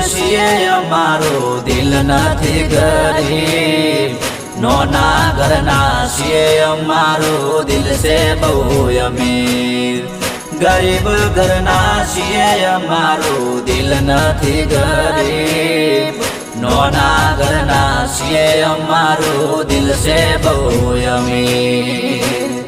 છીએ અમારો દિલ નથી ગરીબ નોના ઘરના છીએ અમારો દિલ છે બહુ અમીર ગરીબ ઘરના છીએ અમારો દિલ નથી ગરીબ નોના ઘરના છીએ અમારો દિલ છે બહુ અમીર